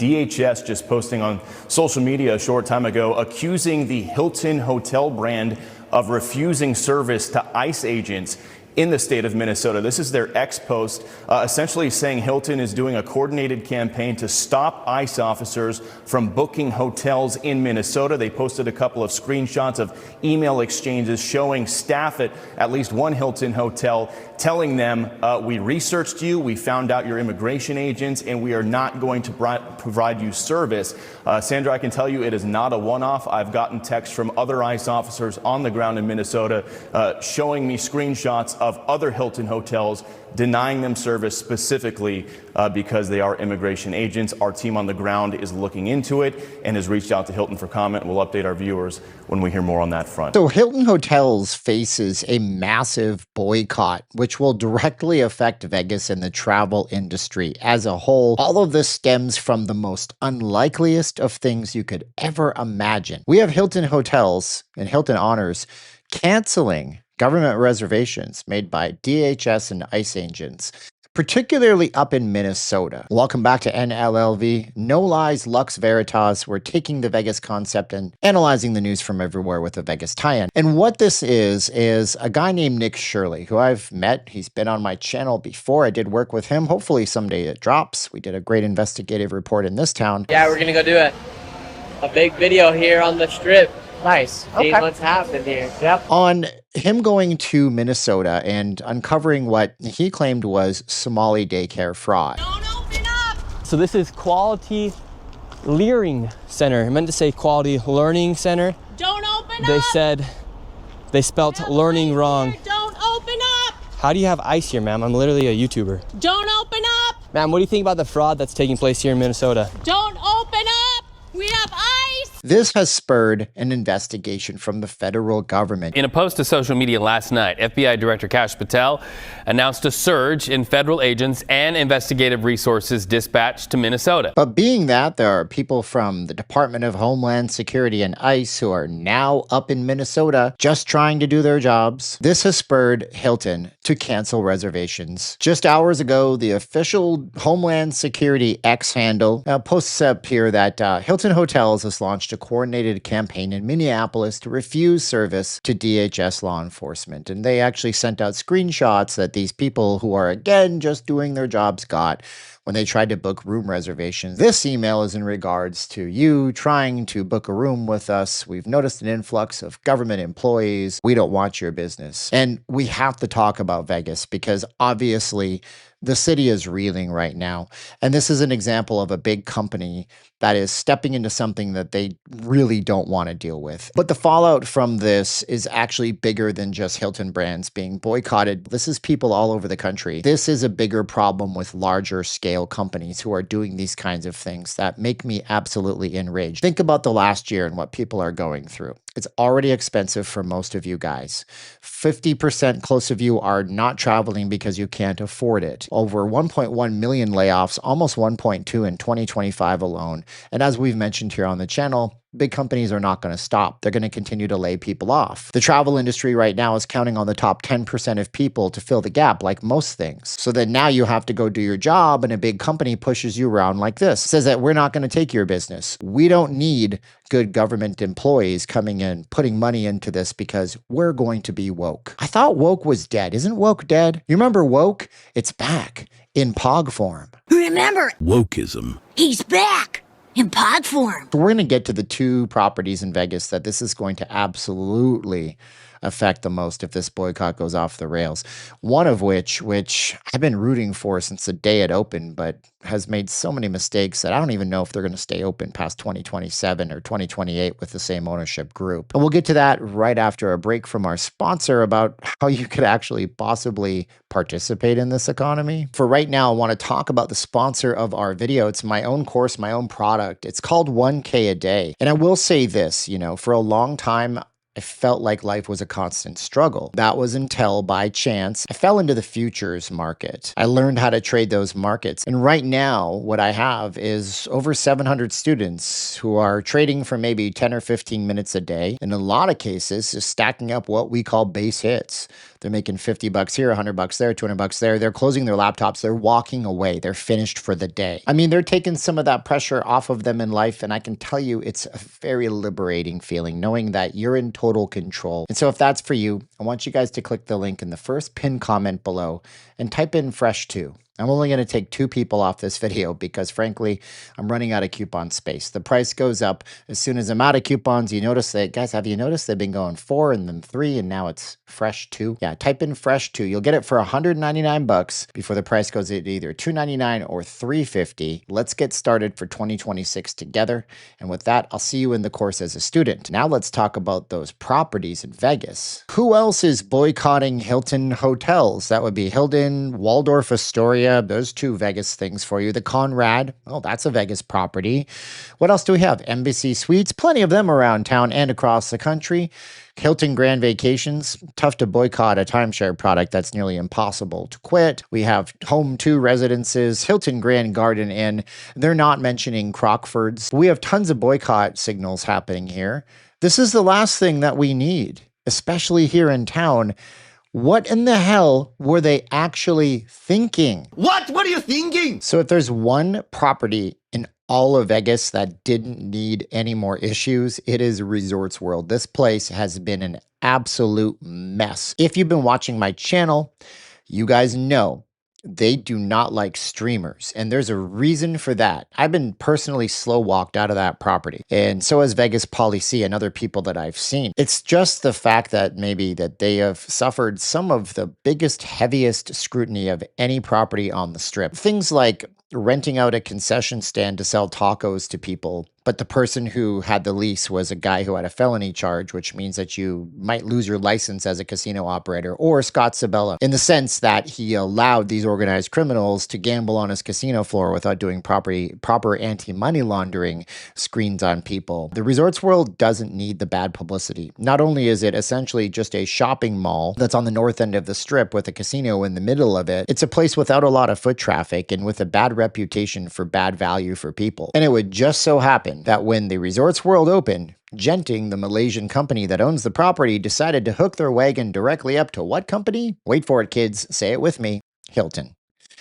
DHS just posting on social media a short time ago, accusing the Hilton Hotel brand of refusing service to ICE agents in the state of Minnesota. This is their X post, essentially saying Hilton is doing a coordinated campaign to stop ICE officers from booking hotels in Minnesota. They posted a couple of screenshots of email exchanges showing staff at least one Hilton hotel telling them, we researched you, we found out you're immigration agents, and we are not going to provide you service. Sandra, I can tell you it is not a one-off. I've gotten texts from other ICE officers on the ground in Minnesota showing me screenshots of other Hilton hotels denying them service specifically because they are immigration agents. Our team on the ground is looking into it and has reached out to Hilton for comment. We'll update our viewers when we hear more on that front. So Hilton Hotels faces a massive boycott, which will directly affect Vegas and the travel industry as a whole. All of this stems from the most unlikeliest of things you could ever imagine. We have Hilton Hotels and Hilton Honors canceling government reservations made by DHS and ICE agents, particularly up in Minnesota. Welcome back to NLLV. No lies, Lux Veritas. We're taking the Vegas concept and analyzing the news from everywhere with a Vegas tie-in. And what this is a guy named Nick Shirley, who I've met. He's been on my channel before. I did work with him. Hopefully someday it drops. We did a great investigative report in this town. Yeah, we're gonna go do a big video here on the strip. Nice. See what's happening here. Yep. On him going to Minnesota and uncovering what he claimed was Somali daycare fraud. Don't open up! So this is Quality Learning Center. I meant to say Quality Learning Center. Don't open up! They said they spelt learning wrong. Don't open up! How do you have ICE here, ma'am? I'm literally a YouTuber. Don't open up! Ma'am, what do you think about the fraud that's taking place here in Minnesota? Don't open up! We have ice! This has spurred an investigation from the federal government. In a post to social media last night, FBI Director Kash Patel announced a surge in federal agents and investigative resources dispatched to Minnesota. But being that there are people from the Department of Homeland Security and ICE who are now up in Minnesota just trying to do their jobs, this has spurred Hilton to cancel reservations. Just hours ago, the official Homeland Security X handle posts up here that Hilton Hotels has launched a coordinated campaign in Minneapolis to refuse service to DHS law enforcement. And they actually sent out screenshots that these people who are, again, just doing their jobs got when they tried to book room reservations. This email is in regards to you trying to book a room with us. We've noticed an influx of government employees. We don't want your business. And we have to talk about Vegas because obviously the city is reeling right now. And this is an example of a big company that is stepping into something that they really don't want to deal with. But the fallout from this is actually bigger than just Hilton brands being boycotted. This is people all over the country. This is a bigger problem with larger scale companies who are doing these kinds of things that make me absolutely enraged. Think about the last year and what people are going through. It's already expensive for most of you guys. 50% close of you are not traveling because you can't afford it. Over 1.1 million layoffs, almost 1.2 in 2025 alone. And as we've mentioned here on the channel, big companies are not going to stop. They're going to continue to lay people off. The travel industry right now is counting on the top 10% of people to fill the gap, like most things. So then now you have to go do your job and a big company pushes you around like this. Says that we're not going to take your business. We don't need good government employees coming in, putting money into this because we're going to be woke. I thought woke was dead. Isn't woke dead? You remember woke? It's back in POG form. Remember, Wokeism. he's back in pod form. So we're going to get to the two properties in Vegas that this is going to absolutely affect the most if this boycott goes off the rails. One of which I've been rooting for since the day it opened, but has made so many mistakes that I don't even know if they're going to stay open past 2027 or 2028 with the same ownership group. And we'll get to that right after a break from our sponsor about how you could actually possibly participate in this economy. For right now, I want to talk about the sponsor of our video. It's my own course, my own product. It's called 1K a Day. And I will say this, for a long time, I felt like life was a constant struggle. That was until, by chance, I fell into the futures market. I learned how to trade those markets. And right now, what I have is over 700 students who are trading for maybe 10 or 15 minutes a day. In a lot of cases, is stacking up what we call base hits. They're making 50 bucks here, 100 bucks there, 200 bucks there. They're closing their laptops. They're walking away. They're finished for the day. I mean, they're taking some of that pressure off of them in life. And I can tell you it's a very liberating feeling knowing that you're in total control. And so if that's for you, I want you guys to click the link in the first pinned comment below and type in fresh 2. I'm only going to take 2 people off this video because, frankly, I'm running out of coupon space. The price goes up as soon as I'm out of coupons. You notice that, guys, have you noticed they've been going 4 and then 3 and now it's fresh 2? Yeah, type in fresh 2. You'll get it for 199 bucks before the price goes to either $299 or $350. Let's get started for 2026 together. And with that, I'll see you in the course as a student. Now let's talk about those properties in Vegas. Who else is boycotting Hilton Hotels? That would be Hilton, Waldorf Astoria. Those 2 Vegas things for you. The Conrad, oh, that's a Vegas property. What else do we have? Embassy Suites, plenty of them around town and across the country. Hilton Grand Vacations, tough to boycott a timeshare product that's nearly impossible to quit. We have Home 2 Residences, Hilton Grand Garden Inn. They're not mentioning Crockfords. We have tons of boycott signals happening here. This is the last thing that we need, especially here in town. What in the hell were they actually thinking? What are you thinking? So if there's one property in all of Vegas that didn't need any more issues, it is Resorts World. This place has been an absolute mess. If you've been watching my channel, you guys know they do not like streamers, and there's a reason for that. I've been personally slow walked out of that property, and so has Vegas Policy and other people that I've seen. It's just the fact that maybe that they have suffered some of the biggest, heaviest scrutiny of any property on the Strip. Things like renting out a concession stand to sell tacos to people, but the person who had the lease was a guy who had a felony charge, which means that you might lose your license as a casino operator, or Scott Sabella, in the sense that he allowed these organized criminals to gamble on his casino floor without doing proper anti-money laundering screens on people. The Resorts World doesn't need the bad publicity. Not only is it essentially just a shopping mall that's on the north end of the Strip with a casino in the middle of it, it's a place without a lot of foot traffic and with a bad reputation for bad value for people. And it would just so happen that when the Resorts World opened, Genting, the Malaysian company that owns the property, decided to hook their wagon directly up to what company? Wait for it, kids. Say it with me. Hilton.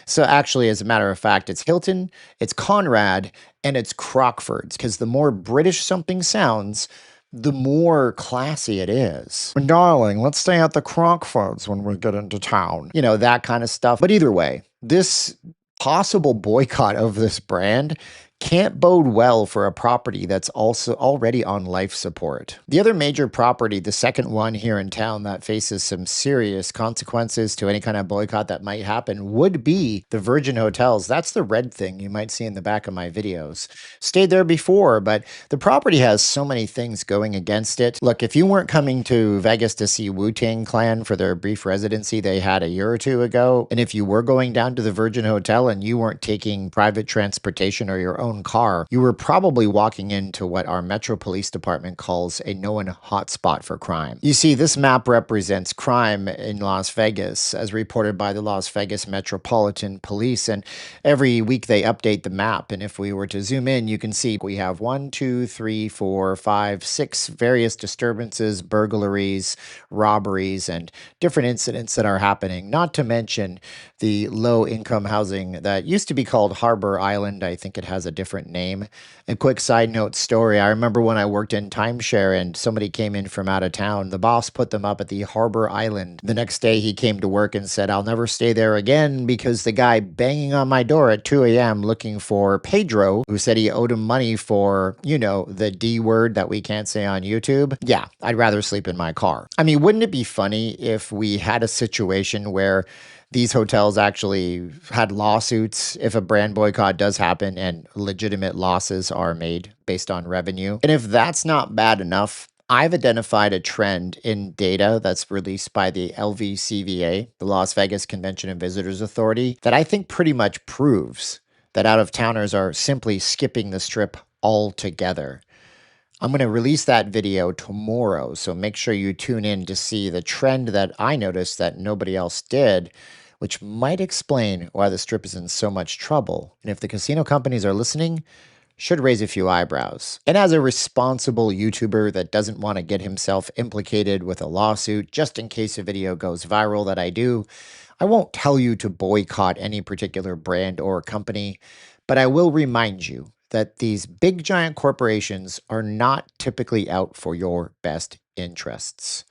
So actually, as a matter of fact, it's Hilton, it's Conrad, and it's Crockfords, because the more British something sounds, the more classy it is. Darling, let's stay at the Crockfords when we get into town. You know, that kind of stuff. But either way, this possible boycott of this brand can't bode well for a property that's also already on life support. The other major property, the second one here in town that faces some serious consequences to any kind of boycott that might happen, would be the Virgin Hotels. That's the red thing you might see in the back of my videos. Stayed there before, but the property has so many things going against it. Look, if you weren't coming to Vegas to see Wu-Tang Clan for their brief residency they had a year or 2 ago, and if you were going down to the Virgin Hotel and you weren't taking private transportation or your own car, you were probably walking into what our Metro Police Department calls a known hotspot for crime. You see, this map represents crime in Las Vegas as reported by the Las Vegas Metropolitan Police, and every week they update the map. And if we were to zoom in, you can see we have 1, 2, 3, 4, 5, 6 various disturbances, burglaries, robberies, and different incidents that are happening, not to mention the low-income housing that used to be called Harbor Island. I think it has a different name. A quick side note story. I remember when I worked in timeshare and somebody came in from out of town, the boss put them up at the Harbor Island. The next day he came to work and said, I'll never stay there again because the guy banging on my door at 2 a.m. looking for Pedro, who said he owed him money for, you know, the D word that we can't say on YouTube. Yeah, I'd rather sleep in my car. I mean, wouldn't it be funny if we had a situation where these hotels actually had lawsuits if a brand boycott does happen and legitimate losses are made based on revenue? And if that's not bad enough, I've identified a trend in data that's released by the LVCVA, the Las Vegas Convention and Visitors Authority, that I think pretty much proves that out-of-towners are simply skipping the Strip altogether. I'm going to release that video tomorrow, so make sure you tune in to see the trend that I noticed that nobody else did, which might explain why the Strip is in so much trouble. And if the casino companies are listening, should raise a few eyebrows. And as a responsible YouTuber that doesn't want to get himself implicated with a lawsuit just in case a video goes viral that I do, I won't tell you to boycott any particular brand or company, but I will remind you that these big giant corporations are not typically out for your best interests.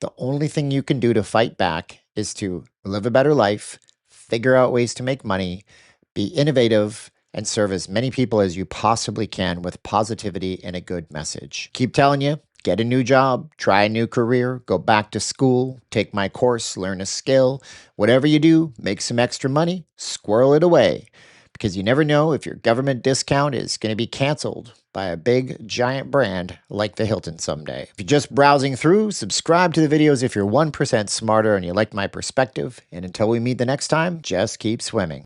The only thing you can do to fight back is to live a better life, figure out ways to make money, be innovative, and serve as many people as you possibly can with positivity and a good message. Keep telling you, get a new job, try a new career, go back to school, take my course, learn a skill. Whatever you do, make some extra money, squirrel it away. Because you never know if your government discount is going to be canceled by a big, giant brand like the Hilton someday. If you're just browsing through, subscribe to the videos if you're 1% smarter and you like my perspective. And until we meet the next time, just keep swimming.